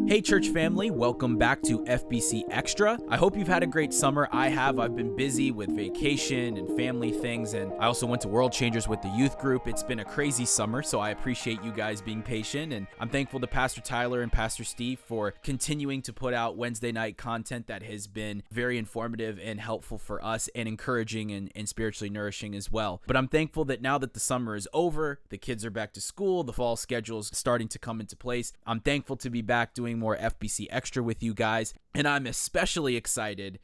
Hey church family, welcome back to FBC Extra. I hope you've had a great summer. I have. I've been busy with vacation and family things, and I also went to World Changers with the youth group. It's been a crazy summer, so I appreciate you guys being patient, and I'm thankful to Pastor Tyler and Pastor Steve for continuing to put out Wednesday night content that has been very informative and helpful for us and encouraging and spiritually nourishing as well. But I'm thankful that now that the summer is over, the kids are back to school, the fall schedule's starting to come into place. I'm thankful to be back doing more FBC Extra with you guys, and I'm especially excited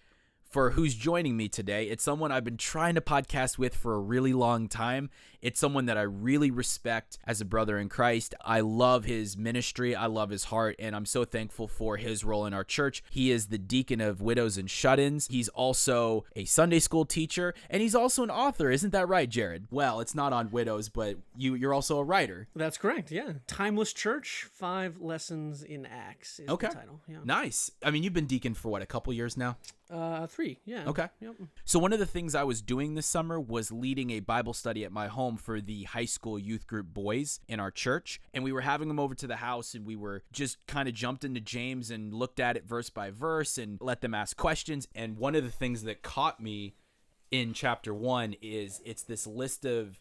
for who's joining me today. It's someone I've been trying to podcast with for a really long time. It's someone that I really respect as a brother in Christ. I love his ministry. I love his heart, and I'm so thankful for his role in our church. He is the deacon of widows and shut-ins. He's also a Sunday school teacher, and he's also an author. Isn't that right, Jared? Well, it's not on widows, but you're also a writer. That's correct, yeah. Timeless Church, 5 Lessons in Acts is the title. Yeah. Nice. I mean, you've been deacon for what, a couple years now? 3, yeah. Okay. Yep. So one of the things I was doing this summer was leading a Bible study at my home for the high school youth group boys in our church. And we were having them over to the house, and we were just kind of jumped into James and looked at it verse by verse and let them ask questions. And one of the things that caught me in chapter 1 is it's this list of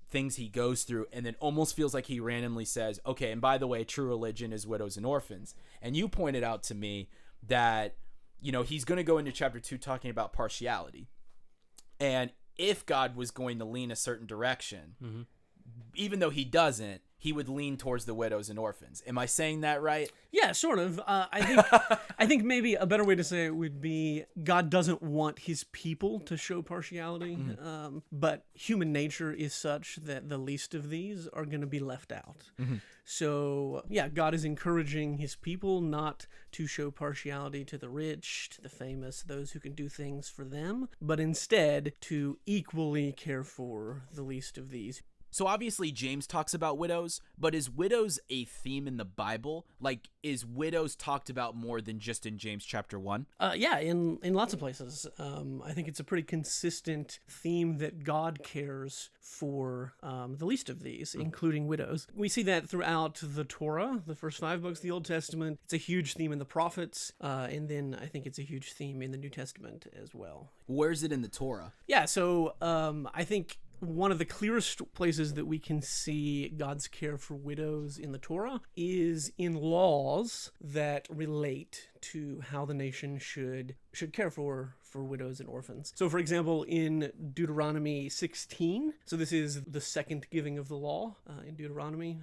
things he goes through, and then almost feels like he randomly says, okay, and by the way, true religion is widows and orphans. And you pointed out to me that he's going to go into chapter 2 talking about partiality. And if God was going to lean a certain direction, even though he doesn't, he would lean towards the widows and orphans. Am I saying that right? Yeah, sort of. I think maybe a better way to say it would be God doesn't want his people to show partiality, but human nature is such that the least of these are going to be left out. So, yeah, God is encouraging his people not to show partiality to the rich, to the famous, those who can do things for them, but instead to equally care for the least of these. So obviously James talks about widows, but is widows a theme in the Bible? Like, is widows talked about more than just in James chapter 1? Yeah, in lots of places. I think it's a pretty consistent theme that God cares for the least of these, including widows. We see that throughout the Torah, the first 5 books of the Old Testament. It's a huge theme in the prophets, and then I think it's a huge theme in the New Testament as well. Where's it in the Torah? Yeah, so I think one of the clearest places that we can see God's care for widows in the Torah is in laws that relate to how the nation should care for widows and orphans. So, for example, in Deuteronomy 16, so this is the second giving of the law in Deuteronomy,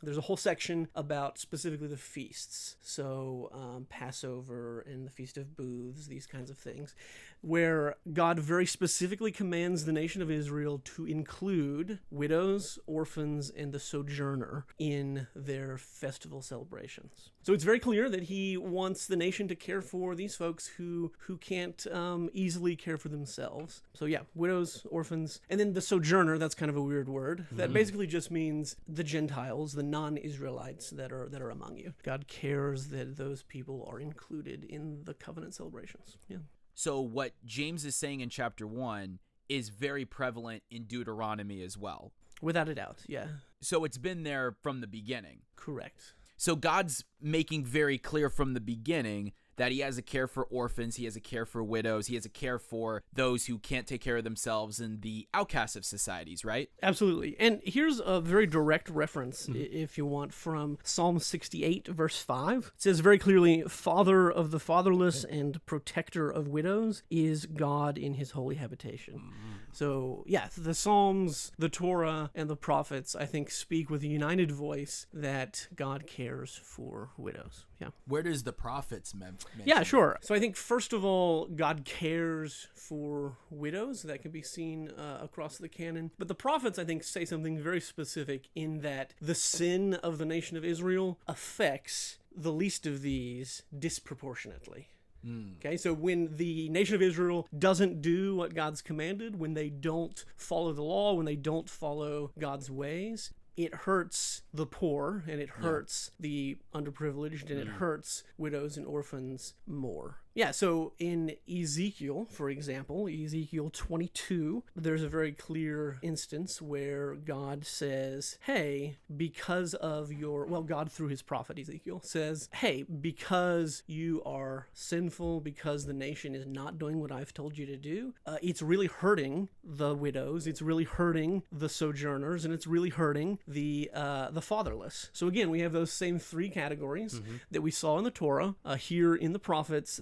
there's a whole section about specifically the feasts. So, Passover and the Feast of Booths, these kinds of things, where God very specifically commands the nation of Israel to include widows, orphans, and the sojourner in their festival celebrations. So it's very clear that he wants the nation to care for these folks who can't easily care for themselves. So yeah, widows, orphans, and then the sojourner, that's kind of a weird word. That basically just means the Gentiles, the non-Israelites that are among you. God cares that those people are included in the covenant celebrations. Yeah. So what James is saying in chapter 1 is very prevalent in Deuteronomy as well. Without a doubt, yeah. So it's been there from the beginning. Correct. So God's making very clear from the beginning that he has a care for orphans, he has a care for widows, he has a care for those who can't take care of themselves and the outcasts of societies, right? Absolutely. And here's a very direct reference, if you want, from Psalm 68, verse 5. It says very clearly, "Father of the fatherless and protector of widows is God in his holy habitation." So, yeah, the Psalms, the Torah, and the prophets, I think, speak with a united voice that God cares for widows. Yeah. Where does the prophets mention? Yeah, sure. So I think, first of all, God cares for widows. That can be seen across the canon. But the prophets, I think, say something very specific in that the sin of the nation of Israel affects the least of these disproportionately. Okay, so when the nation of Israel doesn't do what God's commanded, when they don't follow the law, when they don't follow God's ways, it hurts the poor, and it hurts the underprivileged, and it hurts widows and orphans more. Yeah, so in Ezekiel, for example, Ezekiel 22, there's a very clear instance where God says, hey, because of God through his prophet Ezekiel says, hey, because you are sinful, because the nation is not doing what I've told you to do, it's really hurting the widows, it's really hurting the sojourners, and it's really hurting the fatherless. So again, we have those same three categories that we saw in the Torah. Here in the prophets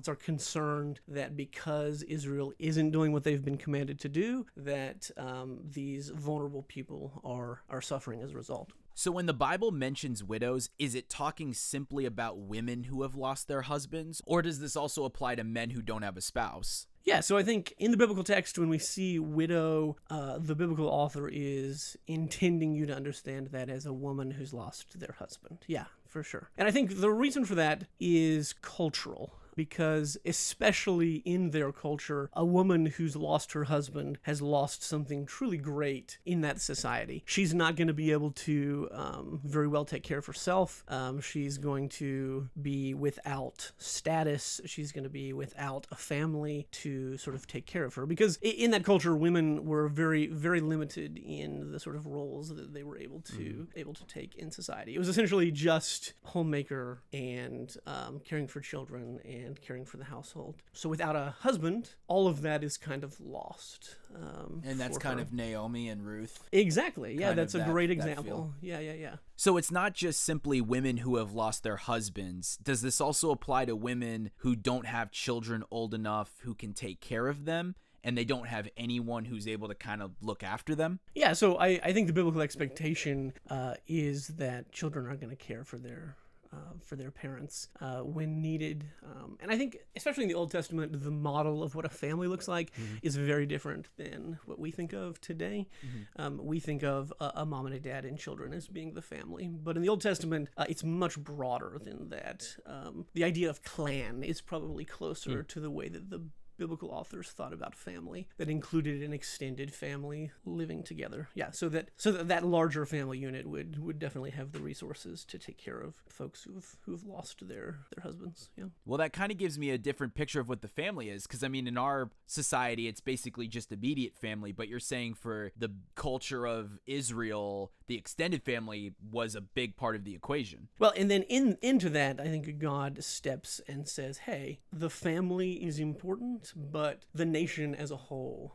are concerned that because Israel isn't doing what they've been commanded to do, that these vulnerable people are suffering as a result. So when the Bible mentions widows, is it talking simply about women who have lost their husbands, or does this also apply to men who don't have a spouse? Yeah, so I think in the biblical text, when we see widow, the biblical author is intending you to understand that as a woman who's lost their husband. Yeah, for sure. And I think the reason for that is cultural. Because especially in their culture, a woman who's lost her husband has lost something truly great in that society. She's not going to be able to very well take care of herself. She's going to be without status. She's going to be without a family to sort of take care of her. Because in that culture, women were very, very limited in the sort of roles that they were able to take in society. It was essentially just homemaker and caring for children and caring for the household. So without a husband, all of that is kind of lost. And that's kind of Naomi and Ruth. Exactly. Yeah, that's a great example. Yeah. So it's not just simply women who have lost their husbands. Does this also apply to women who don't have children old enough who can take care of them, and they don't have anyone who's able to kind of look after them? Yeah, so I think the biblical expectation is that children are going to care for their parents when needed. And I think, especially in the Old Testament, the model of what a family looks like is very different than what we think of today. We think of a mom and a dad and children as being the family. But in the Old Testament, it's much broader than that. The idea of clan is probably closer to the way that the biblical authors thought about family, that included an extended family living together. Yeah, so that larger family unit would definitely have the resources to take care of folks who've lost their husbands. Yeah. Well, that kind of gives me a different picture of what the family is, because I mean, in our society, it's basically just immediate family. But you're saying for the culture of Israel, the extended family was a big part of the equation. Well, and then into that, I think God steps and says, hey, the family is important, but the nation as a whole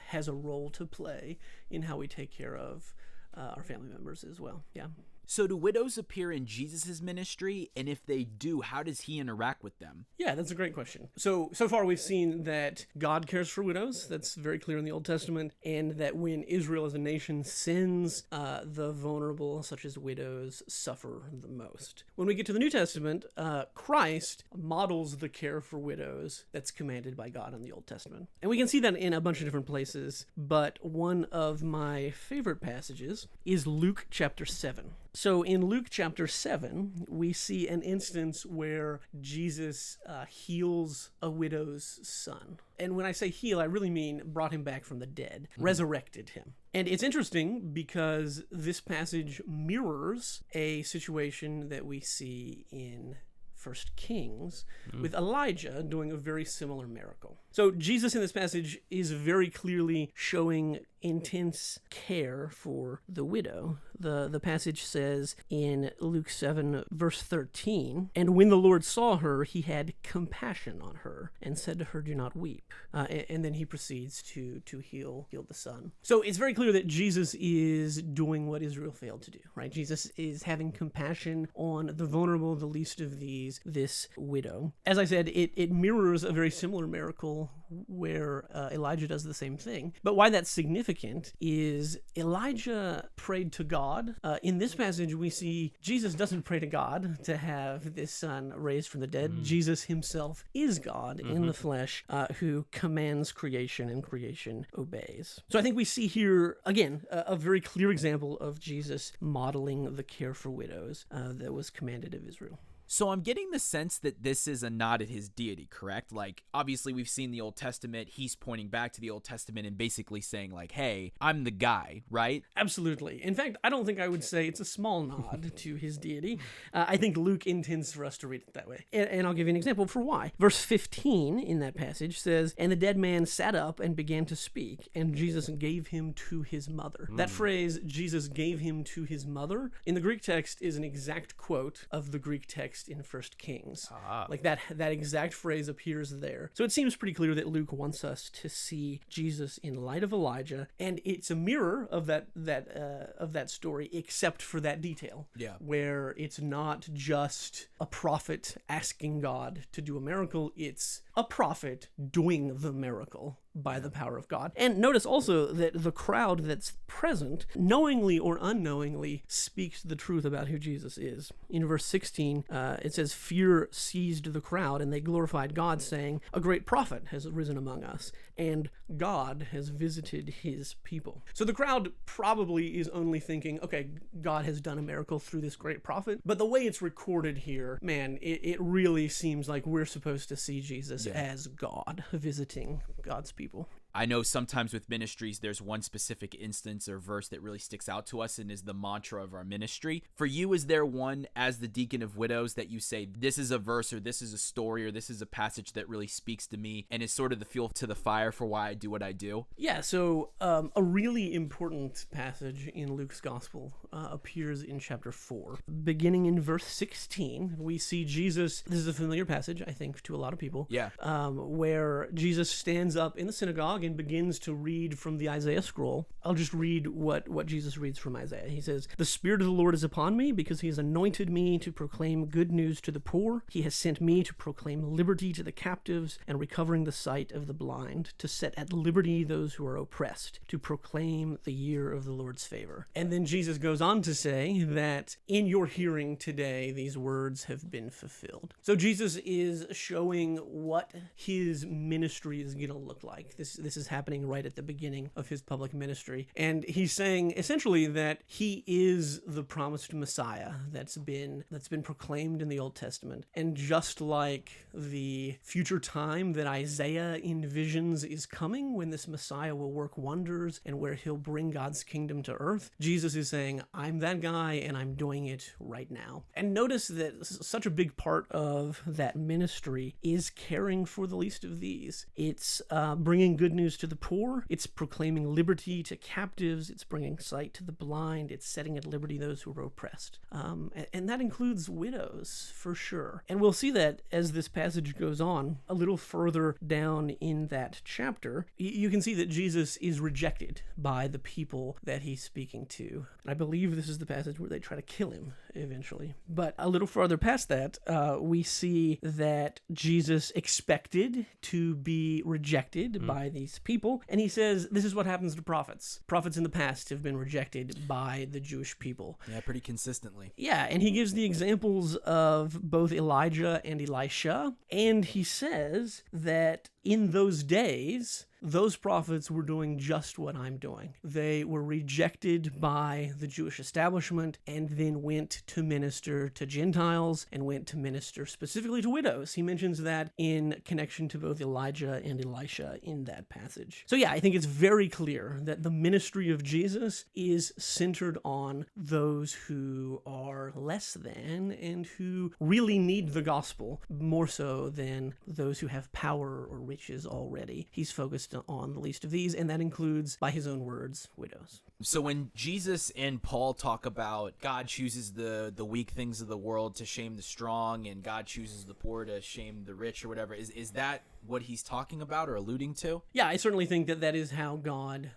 has a role to play in how we take care of our family members as well. Yeah. So do widows appear in Jesus' ministry? And if they do, how does he interact with them? Yeah, that's a great question. So far we've seen that God cares for widows. That's very clear in the Old Testament. And that when Israel as a nation sins, the vulnerable, such as widows, suffer the most. When we get to the New Testament, Christ models the care for widows that's commanded by God in the Old Testament. And we can see that in a bunch of different places. But one of my favorite passages is Luke chapter 7. So in Luke chapter 7, we see an instance where Jesus heals a widow's son. And when I say heal, I really mean brought him back from the dead, resurrected him. And it's interesting because this passage mirrors a situation that we see in 1 Kings with Elijah doing a very similar miracle. So Jesus in this passage is very clearly showing intense care for the widow. The passage says in Luke 7 verse 13, "And when the Lord saw her, he had compassion on her and said to her, 'Do not weep.'" And then he proceeds to heal the son. So it's very clear that Jesus is doing what Israel failed to do, right? Jesus is having compassion on the vulnerable, the least of these, this widow. As I said, it mirrors a very similar miracle where Elijah does the same thing. But why that's significant is Elijah prayed to God. In this passage, we see Jesus doesn't pray to God to have this son raised from the dead. Jesus himself is God in the flesh who commands creation, and creation obeys. So I think we see here, again, a very clear example of Jesus modeling the care for widows that was commanded of Israel. So I'm getting the sense that this is a nod at his deity, correct? Like, obviously we've seen the Old Testament. He's pointing back to the Old Testament and basically saying like, hey, I'm the guy, right? Absolutely. In fact, I don't think I would say it's a small nod to his deity. I think Luke intends for us to read it that way. And I'll give you an example for why. Verse 15 in that passage says, "And the dead man sat up and began to speak, and Jesus gave him to his mother." That phrase, "Jesus gave him to his mother," in the Greek text is an exact quote of the Greek text in 1 Kings. Like that exact phrase appears there. So it seems pretty clear that Luke wants us to see Jesus in light of Elijah, and it's a mirror of that story, except for that detail. Yeah. Where it's not just a prophet asking God to do a miracle, it's a prophet doing the miracle by the power of God. And notice also that the crowd that's present, knowingly or unknowingly, speaks the truth about who Jesus is. In verse 16, it says, "Fear seized the crowd, and they glorified God, saying, 'A great prophet has risen among us, and God has visited his people.'" So the crowd probably is only thinking, okay, God has done a miracle through this great prophet. But the way it's recorded here, man, it really seems like we're supposed to see Jesus as God visiting God's people. I know sometimes with ministries, there's one specific instance or verse that really sticks out to us and is the mantra of our ministry. For you, is there one as the deacon of widows that you say, this is a verse or this is a story or this is a passage that really speaks to me and is sort of the fuel to the fire for why I do what I do? Yeah, so a really important passage in Luke's gospel appears in chapter 4. Beginning in verse 16, we see Jesus, this is a familiar passage, I think, to a lot of people, where Jesus stands up in the synagogue and begins to read from the Isaiah scroll. I'll just read what Jesus reads from Isaiah. He says, "The Spirit of the Lord is upon me, because he has anointed me to proclaim good news to the poor. He has sent me to proclaim liberty to the captives and recovering the sight of the blind, to set at liberty those who are oppressed, to proclaim the year of the Lord's favor." And then Jesus goes on to say that in your hearing today, these words have been fulfilled. So Jesus is showing what his ministry is going to look like. This is happening right at the beginning of his public ministry. And he's saying essentially that he is the promised Messiah that's been proclaimed in the Old Testament. And just like the future time that Isaiah envisions is coming, when this Messiah will work wonders and where he'll bring God's kingdom to earth, Jesus is saying, I'm that guy and I'm doing it right now. And notice that such a big part of that ministry is caring for the least of these. It's bringing good news to the poor. It's proclaiming liberty to captives. It's bringing sight to the blind. It's setting at liberty those who are oppressed. And that includes widows, for sure. And we'll see that as this passage goes on, a little further down in that chapter, you can see that Jesus is rejected by the people that he's speaking to. And I believe this is the passage where they try to kill him eventually. But a little further past that, we see that Jesus expected to be rejected by these people. And he says, this is what happens to prophets. Prophets in the past have been rejected by the Jewish people. Yeah, pretty consistently. Yeah, and he gives the examples of both Elijah and Elisha. And he says that in those days, those prophets were doing just what I'm doing. They were rejected by the Jewish establishment and then went to minister to Gentiles and went to minister specifically to widows. He mentions that in connection to both Elijah and Elisha in that passage. So yeah, I think it's very clear that the ministry of Jesus is centered on those who are less than and who really need the gospel more so than those who have power or riches already. He's focused on the least of these, and that includes, by his own words, widows. So when Jesus and Paul talk about God chooses the weak things of the world to shame the strong, and God chooses the poor to shame the rich or whatever, is that what he's talking about or alluding to? Yeah, I certainly think that is how God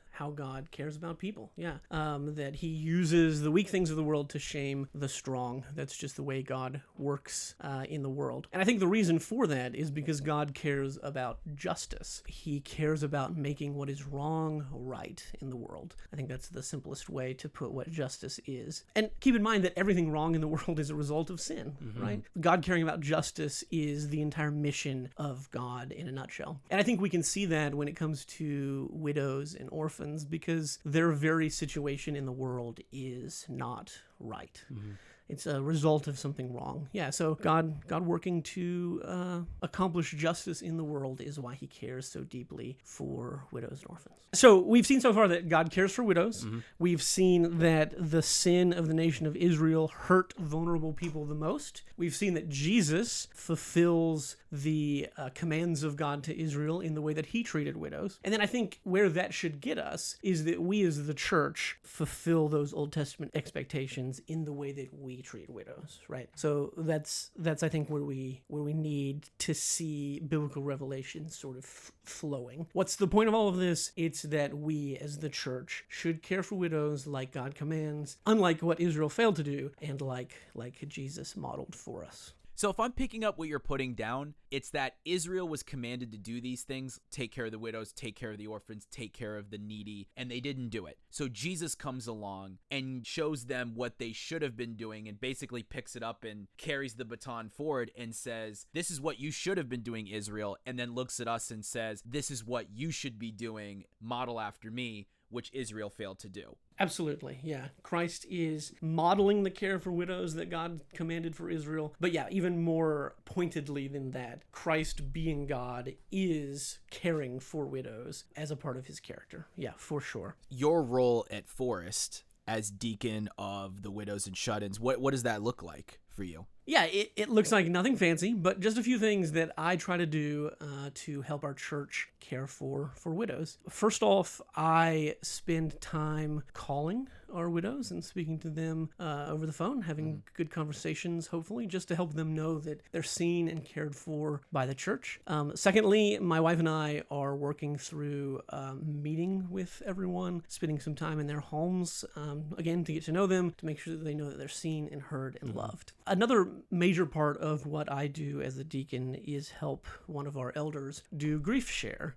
cares about people. Yeah. That he uses the weak things of the world to shame the strong. That's just the way God works in the world. And I think the reason for that is because God cares about justice. He cares about making what is wrong right in the world. I think that's the simplest way to put what justice is. And keep in mind that everything wrong in the world is a result of sin, right? God caring about justice is the entire mission of God in a nutshell. And I think we can see that when it comes to widows and orphans, because their very situation in the world is not right. It's a result of something wrong. Yeah, so God working to accomplish justice in the world is why he cares so deeply for widows and orphans. So we've seen so far that God cares for widows. We've seen that the sin of the nation of Israel hurt vulnerable people the most. We've seen that Jesus fulfills the commands of God to Israel in the way that he treated widows. And then I think where that should get us is that we as the church fulfill those Old Testament expectations in the way that we treat widows, right? So that's I think where we need to see biblical revelation sort of flowing. What's the point of all of this? It's that we as the church should care for widows like God commands, unlike what Israel failed to do, and like Jesus modeled for us. So if I'm picking up what you're putting down, it's that Israel was commanded to do these things, take care of the widows, take care of the orphans, take care of the needy, and they didn't do it. So Jesus comes along and shows them what they should have been doing and basically picks it up and carries the baton forward and says, this is what you should have been doing, Israel, and then looks at us and says, this is what you should be doing, model after me, which Israel failed to do. Absolutely, yeah. Christ is modeling the care for widows that God commanded for Israel. But yeah, even more pointedly than that, Christ being God is caring for widows as a part of his character. Yeah, for sure. Your role at Forest as deacon of the widows and shut-ins, what does that look like for you? Yeah, it looks like nothing fancy, but just a few things that I try to do to help our church care for widows. First off, I spend time calling our widows and speaking to them over the phone, having good conversations, hopefully, just to help them know that they're seen and cared for by the church. Secondly, my wife and I are working through meeting with everyone, spending some time in their homes, again, to get to know them, to make sure that they know that they're seen and heard and loved. Another major part of what I do as a deacon is help one of our elders do Grief Share,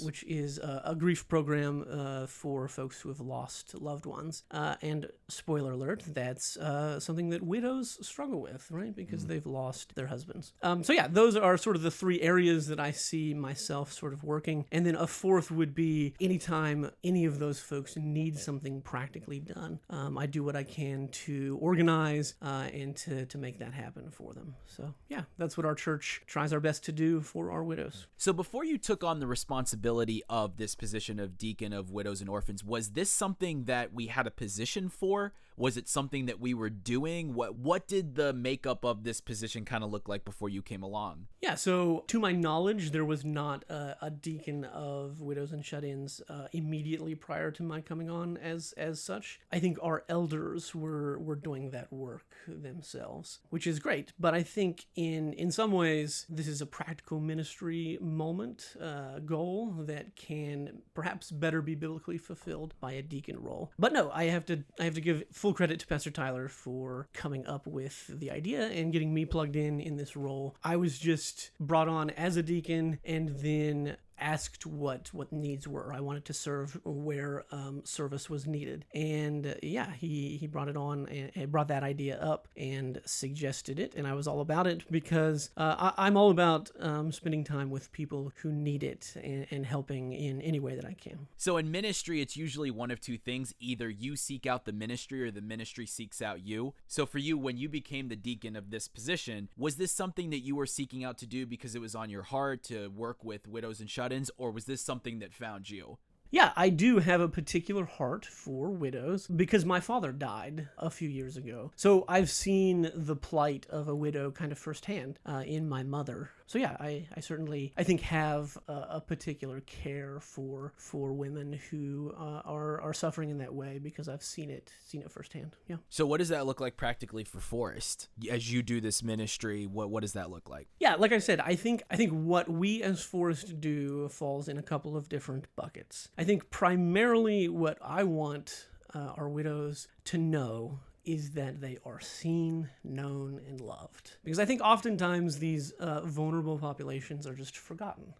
which is a grief program for folks who have lost loved ones. And spoiler alert, that's something that widows struggle with, right? Because they've lost their husbands. So yeah, those are sort of the three areas that I see myself sort of working. And then a fourth would be anytime any of those folks need something practically done, I do what I can to organize and to make that happen for them. So yeah, that's what our church tries our best to do for our widows. So before you took on the responsibility of this position of deacon of widows and orphans, was this something that we had a position for? Was it something that we were doing? What did the makeup of this position kind of look like before you came along? Yeah, so to my knowledge, there was not a deacon of widows and shut-ins immediately prior to my coming on as such. I think our elders were doing that work themselves, which is great. But I think in some ways, this is a practical ministry moment, goal that can perhaps better be biblically fulfilled by a deacon role. But no, I have to give full credit to Pastor Tyler for coming up with the idea and getting me plugged in this role. I was just brought on as a deacon and then asked what needs were. I wanted to serve where service was needed. And yeah, he brought it on and brought that idea up and suggested it. And I was all about it because I'm all about spending time with people who need it and helping in any way that I can. So in ministry, it's usually one of two things. Either you seek out the ministry or the ministry seeks out you. So for you, when you became the deacon of this position, was this something that you were seeking out to do because it was on your heart to work with widows and shut-ins, or was this something that found you? Yeah, I do have a particular heart for widows because my father died a few years ago. So I've seen the plight of a widow kind of firsthand in my mother. So yeah, I certainly, I think, have a particular care for women who are suffering in that way because I've seen it firsthand. Yeah. So what does that look like practically for Forest as you do this ministry? What does that look like? Yeah, like I said, I think what we as Forest do falls in a couple of different buckets. I think primarily what I want our widows to know is that they are seen, known, and loved. Because I think oftentimes these vulnerable populations are just forgotten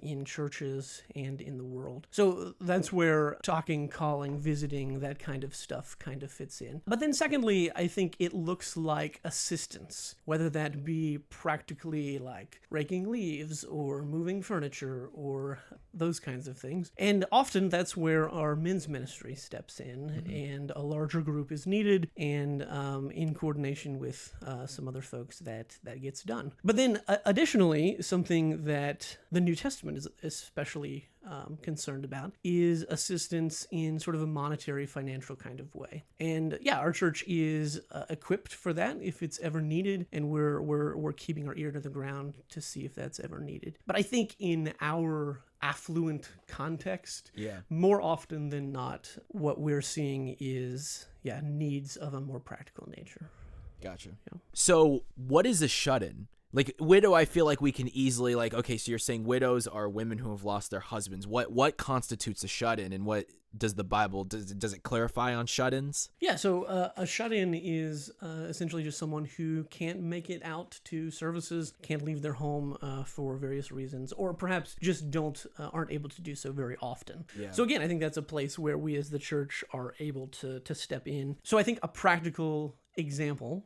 in churches and in the world. So that's where talking, calling, visiting, that kind of stuff kind of fits in. But then secondly, I think it looks like assistance, whether that be practically like raking leaves or moving furniture or those kinds of things. And often that's where our men's ministry steps in and a larger group is needed and in coordination with some other folks that gets done. But then additionally, something that the New Testament is especially concerned about is assistance in sort of a monetary, financial kind of way. And yeah, our church is equipped for that if it's ever needed, and we're keeping our ear to the ground to see if that's ever needed. But I think in our affluent context, more often than not, what we're seeing is needs of a more practical nature. Gotcha. Yeah. So what is a shut-in? Like, widow, I feel like we can easily, like, okay, so you're saying widows are women who have lost their husbands. What constitutes a shut-in, and what does the Bible, does it clarify on shut-ins? Yeah, so a shut-in is essentially just someone who can't make it out to services, can't leave their home for various reasons, or perhaps just aren't able to do so very often. Yeah. So again, I think that's a place where we as the church are able to step in. So I think a practical example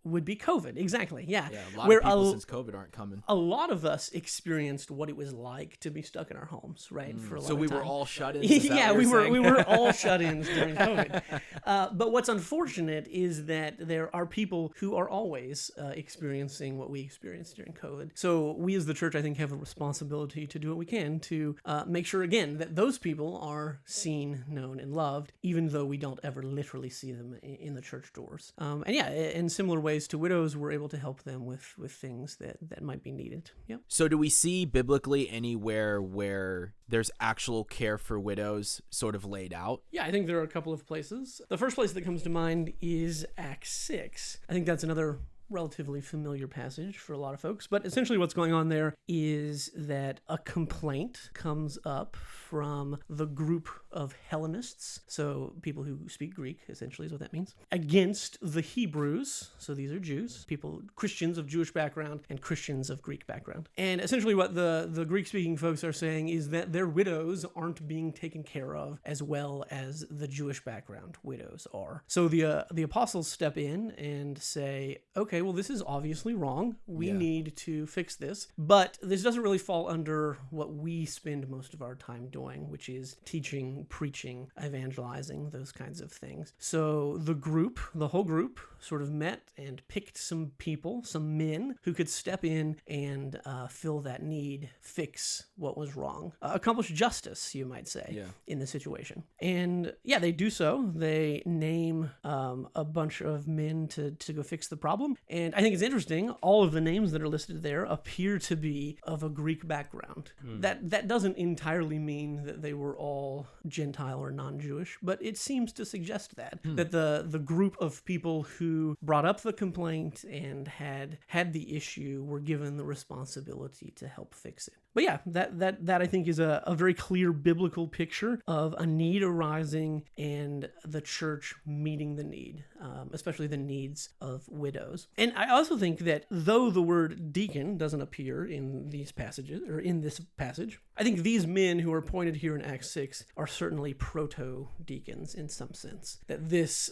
would be COVID. Exactly. Yeah. A lot of people since COVID aren't coming. A lot of us experienced what it was like to be stuck in our homes, right? For a lot so of we time. were all shut-ins. Yeah, we were all shut-ins during COVID. But what's unfortunate is that there are people who are always experiencing what we experienced during COVID. So we as the church, I think, have a responsibility to do what we can to make sure, again, that those people are seen, known, and loved, even though we don't ever literally see them in the church doors. And yeah, in similar ways to widows, we're able to help them with things that might be needed. Yep. So do we see biblically anywhere where there's actual care for widows sort of laid out? Yeah, I think there are a couple of places. The first place that comes to mind is Acts 6. I think that's another relatively familiar passage for a lot of folks, but essentially what's going on there is that a complaint comes up from the group of Hellenists, so people who speak Greek, essentially is what that means, against the Hebrews, so these are Jews, Christians of Jewish background and Christians of Greek background. And essentially what the Greek-speaking folks are saying is that their widows aren't being taken care of as well as the Jewish background widows are. So the apostles step in and say, okay, well, this is obviously wrong. We need to fix this. But this doesn't really fall under what we spend most of our time doing, which is teaching, preaching, evangelizing, those kinds of things. So the whole group sort of met and picked some people, some men who could step in and fill that need, fix what was wrong, accomplish justice, you might say, in the situation. And yeah, they do so. They name a bunch of men to go fix the problem. And I think it's interesting, all of the names that are listed there appear to be of a Greek background. That doesn't entirely mean that they were all Gentile or non-Jewish, but it seems to suggest that the group of people who brought up the complaint and had the issue were given the responsibility to help fix it. But yeah, that I think is a very clear biblical picture of a need arising and the church meeting the need, especially the needs of widows. And I also think that though the word deacon doesn't appear in these passages, or in this passage, I think these men who are pointed here in Acts 6 are certainly proto-deacons in some sense. That this,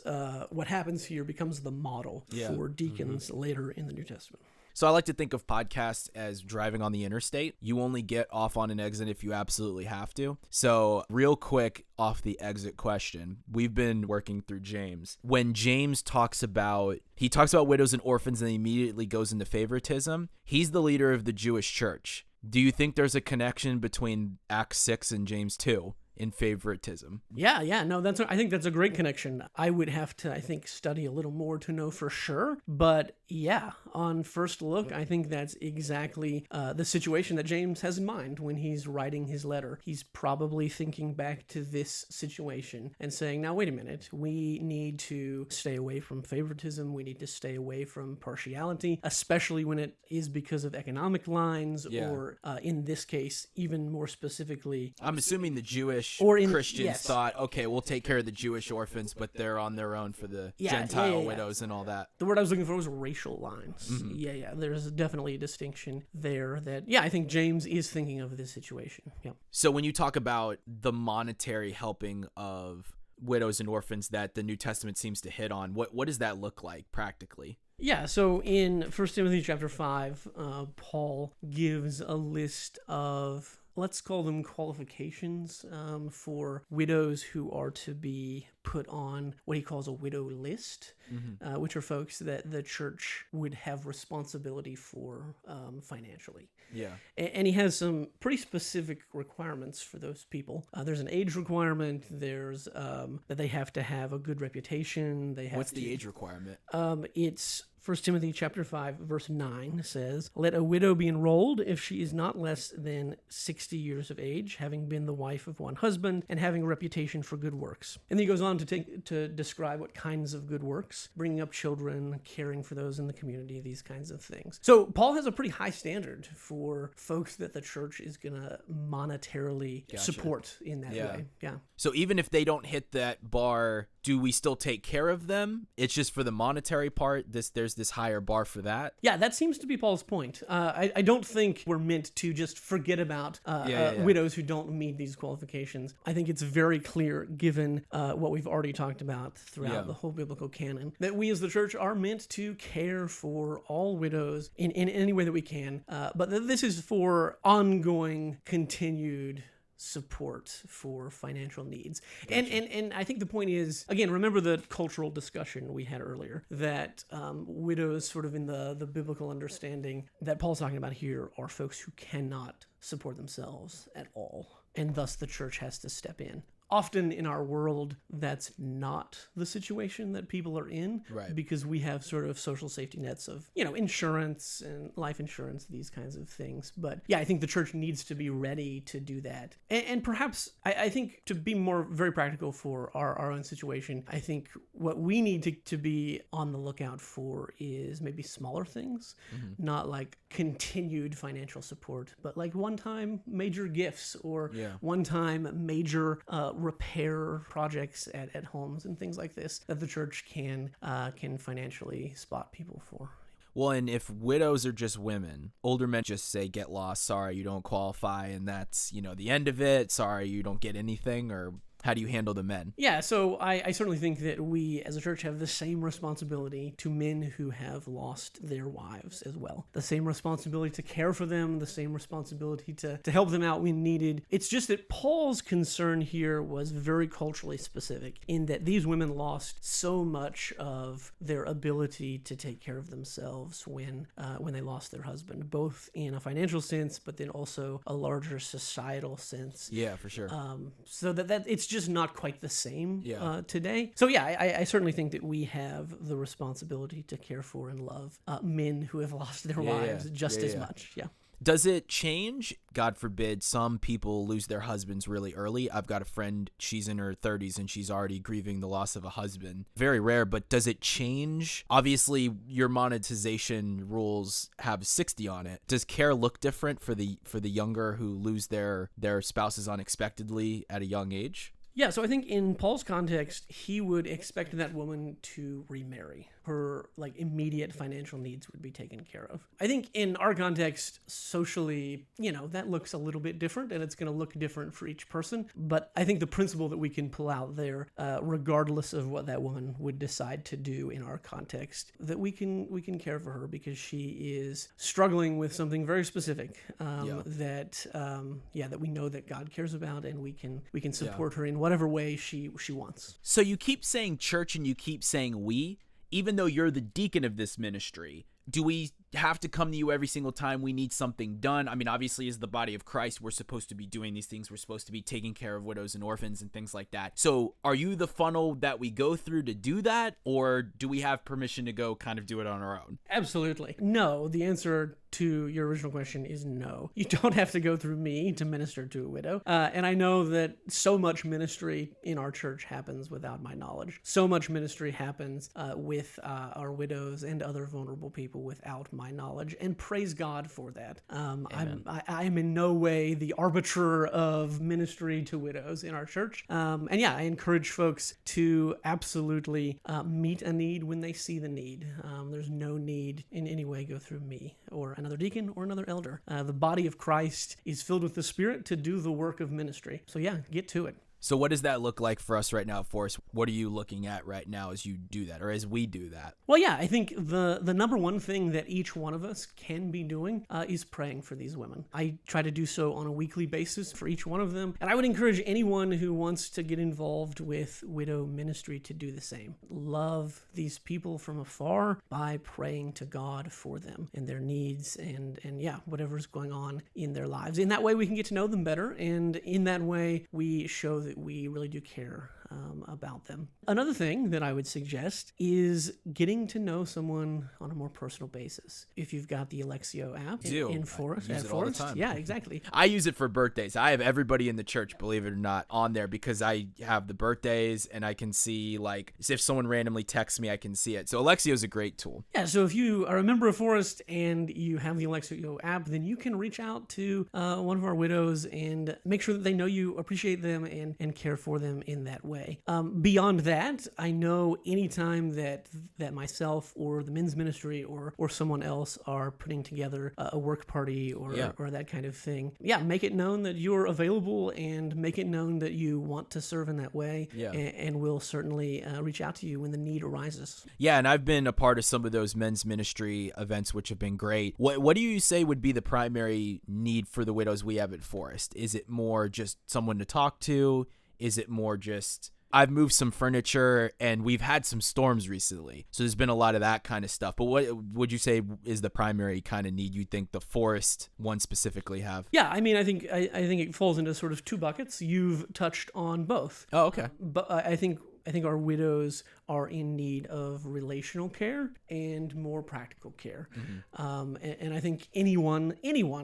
what happens here becomes the model for deacons later in the New Testament. So I like to think of podcasts as driving on the interstate. You only get off on an exit if you absolutely have to. So real quick off the exit question, we've been working through James. When James talks about widows and orphans and he immediately goes into favoritism, he's the leader of the Jewish church. Do you think there's a connection between Acts 6 and James 2? In favoritism? No, I think that's a great connection. I would have to, I think, study a little more to know for sure. But yeah, on first look, I think that's exactly the situation that James has in mind when he's writing his letter. He's probably thinking back to this situation and saying, now, wait a minute, we need to stay away from favoritism. We need to stay away from partiality, especially when it is because of economic lines or in this case, even more specifically. I'm assuming the Jewish Christians thought, okay, we'll take care of the Jewish orphans, but they're on their own for the Gentile widows and all that. The word I was looking for was racial lines. There's definitely a distinction there that, I think James is thinking of this situation. Yeah. So when you talk about the monetary helping of widows and orphans that the New Testament seems to hit on, what does that look like practically? Yeah, so in 1 Timothy chapter 5, Paul gives a list of let's call them qualifications for widows who are to be put on what he calls a widow list, which are folks that the church would have responsibility for financially. Yeah. And he has some pretty specific requirements for those people. There's an age requirement. There's that they have to have a good reputation. What's the age requirement? It's 1 Timothy chapter 5, verse 9 says, "Let a widow be enrolled if she is not less than 60 years of age, having been the wife of one husband, and having a reputation for good works." And then he goes on to describe what kinds of good works: bringing up children, caring for those in the community, these kinds of things. So Paul has a pretty high standard for folks that the church is going to monetarily support in that way. Yeah. So even if they don't hit that bar, do we still take care of them? It's just for the monetary part. There's this higher bar for that. Yeah, that seems to be Paul's point. I don't think we're meant to just forget about widows who don't meet these qualifications. I think it's very clear, given what we've already talked about throughout the whole biblical canon, that we as the church are meant to care for all widows in any way that we can. But this is for ongoing, continued support for financial needs. Gotcha. And I think the point is, again, remember the cultural discussion we had earlier, that widows, sort of in the biblical understanding that Paul's talking about here, are folks who cannot support themselves at all, and thus the church has to step in. Often in our world, that's not the situation that people are in, because we have sort of social safety nets of, insurance and life insurance, these kinds of things. But yeah, I think the church needs to be ready to do that. And perhaps, I think, to be more very practical for our own situation, I think what we need to be on the lookout for is maybe smaller things, not like continued financial support, but like one-time major gifts or one-time major repair projects at homes and things like this that the church can financially spot people for. Well, and if widows are just women, older men just say, "Get lost, sorry, you don't qualify," and that's, the end of it. Sorry, you don't get anything. Or how do you handle the men? Yeah, so I certainly think that we as a church have the same responsibility to men who have lost their wives as well. The same responsibility to care for them, the same responsibility to help them out when needed. It's just that Paul's concern here was very culturally specific, in that these women lost so much of their ability to take care of themselves when they lost their husband, both in a financial sense, but then also a larger societal sense. Yeah, for sure. So that it's just not quite the same today. So yeah, I certainly think that we have the responsibility to care for and love men who have lost their wives just as much. Yeah. Does it change? God forbid, some people lose their husbands really early. I've got a friend, she's in her 30s and she's already grieving the loss of a husband. Very rare, but does it change? Obviously, your monetization rules have 60 on it. Does care look different for the younger who lose their spouses unexpectedly at a young age? Yeah, so I think in Paul's context, he would expect that woman to remarry. Her immediate financial needs would be taken care of. I think in our context, socially, that looks a little bit different, and it's going to look different for each person. But I think the principle that we can pull out there, regardless of what that woman would decide to do in our context, that we can care for her because she is struggling with something very specific that we know that God cares about, and we can support her in whatever way she wants. So you keep saying church and you keep saying we. Even though you're the deacon of this ministry, do we have to come to you every single time we need something done? I mean, obviously, as the body of Christ, we're supposed to be doing these things. We're supposed to be taking care of widows and orphans and things like that. So are you the funnel that we go through to do that? Or do we have permission to go kind of do it on our own? Absolutely. No, the answer to your original question is no. You don't have to go through me to minister to a widow. And I know that so much ministry in our church happens without my knowledge. So much ministry happens with our widows and other vulnerable people without my knowledge. And praise God for that. I am in no way the arbiter of ministry to widows in our church. I encourage folks to absolutely meet a need when they see the need. There's no need in any way go through me or another deacon or another elder. The body of Christ is filled with the Spirit to do the work of ministry. So yeah, get to it. So what does that look like for us right now, Forrest? What are you looking at right now as you do that, or as we do that? Well, yeah, I think the number one thing that each one of us can be doing is praying for these women. I try to do so on a weekly basis for each one of them, and I would encourage anyone who wants to get involved with widow ministry to do the same. Love these people from afar by praying to God for them and their needs and yeah, whatever's going on in their lives. In that way, we can get to know them better, and in that way, we show that we really do care about them. Another thing that I would suggest is getting to know someone on a more personal basis. If you've got the Alexio app in Forest, I use it all the time. Yeah, exactly. I use it for birthdays. I have everybody in the church, believe it or not, on there because I have the birthdays and I can see, like, if someone randomly texts me, I can see it. So Alexio is a great tool. Yeah, so if you are a member of Forest and you have the Alexio app, then you can reach out to one of our widows and make sure that they know you appreciate them and care for them in that way. Beyond that, I know anytime that myself or the men's ministry or someone else are putting together a work party or that kind of thing, make it known that you're available and make it known that you want to serve in that way, and we'll certainly reach out to you when the need arises. Yeah, and I've been a part of some of those men's ministry events, which have been great. What do you say would be the primary need for the widows we have at Forest? Is it more just someone to talk to? Is it more just, I've moved some furniture and we've had some storms recently, so there's been a lot of that kind of stuff. But what would you say is the primary kind of need you think the Forest one specifically have? Yeah, I mean, I think it falls into sort of two buckets. You've touched on both. Oh, okay. But I think our widows are in need of relational care and more practical care. Mm-hmm. And I think anyone,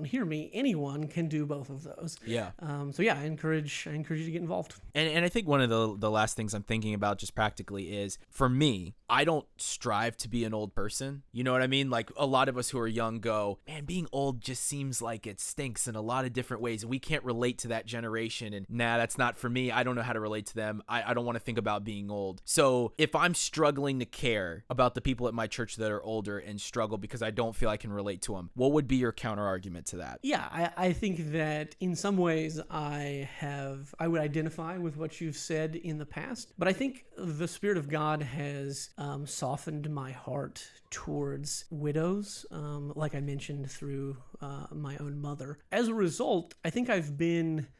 hear me, anyone can do both of those. Yeah. So yeah, I encourage you to get involved. And I think one of the last things I'm thinking about just practically is, for me, I don't strive to be an old person. You know what I mean? Like, a lot of us who are young go, man, being old just seems like it stinks in a lot of different ways. We can't relate to that generation. And nah, that's not for me. I don't know how to relate to them. I don't want to think about being old. So if I'm struggling to care about the people at my church that are older and struggle because I don't feel I can relate to them, what would be your counter argument to that? Yeah, I think that in some ways I would identify with what you've said in the past, but I think the Spirit of God has softened my heart towards widows, like I mentioned, through my own mother. As a result, I think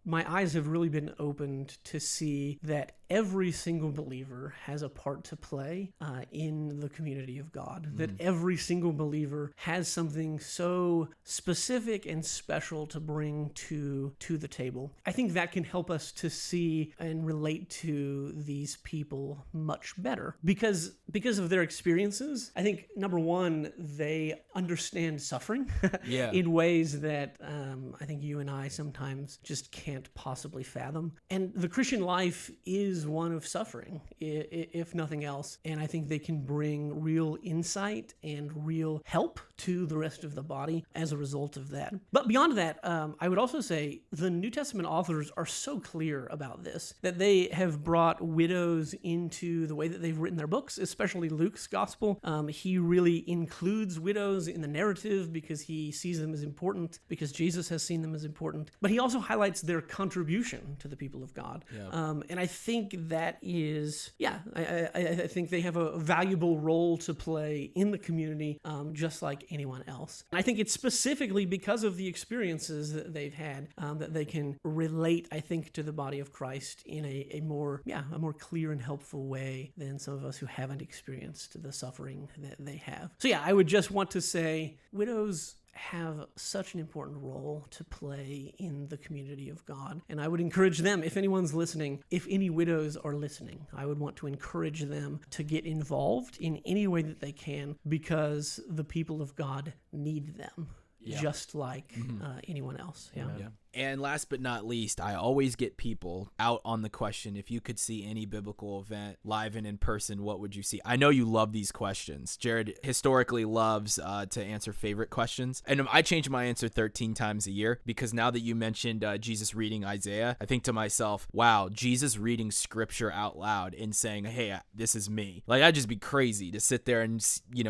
my eyes have really been opened to see that every single believer has a part to play in the community of God, that every single believer has something so specific and special to bring to the table. I think that can help us to see and relate to these people much better because of their experiences. I think, number one, they understand suffering in ways that I think you and I sometimes just can't possibly fathom. And the Christian life is one of suffering, if nothing else. And I think they can bring real insight and real help to the rest of the body as a result of that. But beyond that, I would also say the New Testament authors are so clear about this, that they have brought widows into the way that they've written their books, especially Luke's gospel. He really includes widows in the narrative because he sees them as important, because Jesus has seen them as important. But he also highlights their contribution to the people of God. Yeah. And I think that is, I think they have a valuable role to play in the community, just like anyone else. And I think it's specifically because of the experiences that they've had that they can relate, I think, to the body of Christ in a more clear and helpful way than some of us who haven't experienced the suffering that they have. So yeah, I would just want to say widows have such an important role to play in the community of God. And I would encourage them, if anyone's listening, if any widows are listening, I would want to encourage them to get involved in any way that they can, because the people of God need them. Just like anyone else. Yeah. And last but not least, I always get people out on the question, if you could see any biblical event live and in person, what would you see? I know you love these questions. Jared historically loves to answer favorite questions. And I change my answer 13 times a year, because now that you mentioned Jesus reading Isaiah, I think to myself, wow, Jesus reading scripture out loud and saying, hey, this is me. Like, I'd just be crazy to sit there and,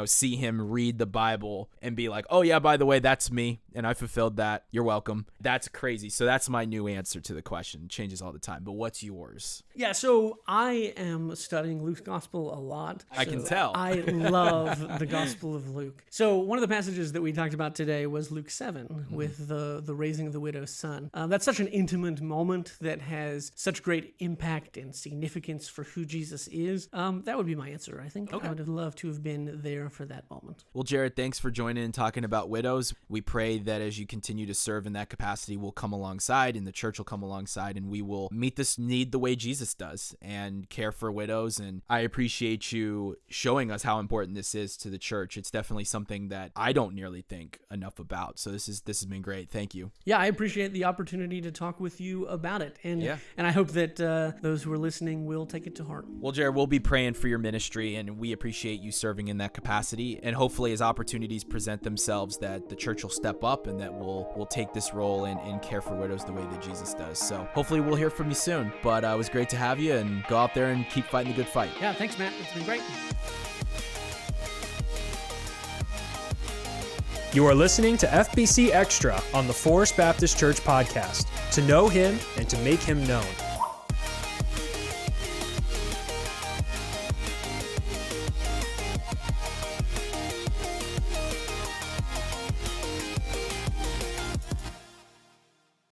see him read the Bible and be like, oh yeah, by the way, that's me. And I fulfilled that. You're welcome. That's crazy. crazy. So that's my new answer to the question. It changes all the time. But what's yours? Yeah, so I am studying Luke's gospel a lot. I can tell. I love the Gospel of Luke. So one of the passages that we talked about today was Luke 7 with the raising of the widow's son. That's such an intimate moment that has such great impact and significance for who Jesus is. That would be my answer, I think. Okay. I would have loved to have been there for that moment. Well, Jared, thanks for joining and talking about widows. We pray that as you continue to serve in that capacity, we'll come alongside and the church will come alongside and we will meet this need the way Jesus does and care for widows. And I appreciate you showing us how important this is to the church. It's definitely something that I don't nearly think enough about. So this has been great. Thank you. Yeah, I appreciate the opportunity to talk with you about it. And I hope that those who are listening will take it to heart. Well, Jared, we'll be praying for your ministry and we appreciate you serving in that capacity. And hopefully as opportunities present themselves that the church will step up and that we'll take this role and care for widows the way that Jesus does. So hopefully we'll hear from you soon. But it was great to have you and go out there and keep fighting the good fight. Yeah, thanks, Matt. It's been great. You are listening to FBC Extra on the Forest Baptist Church podcast. To know him and to make him known.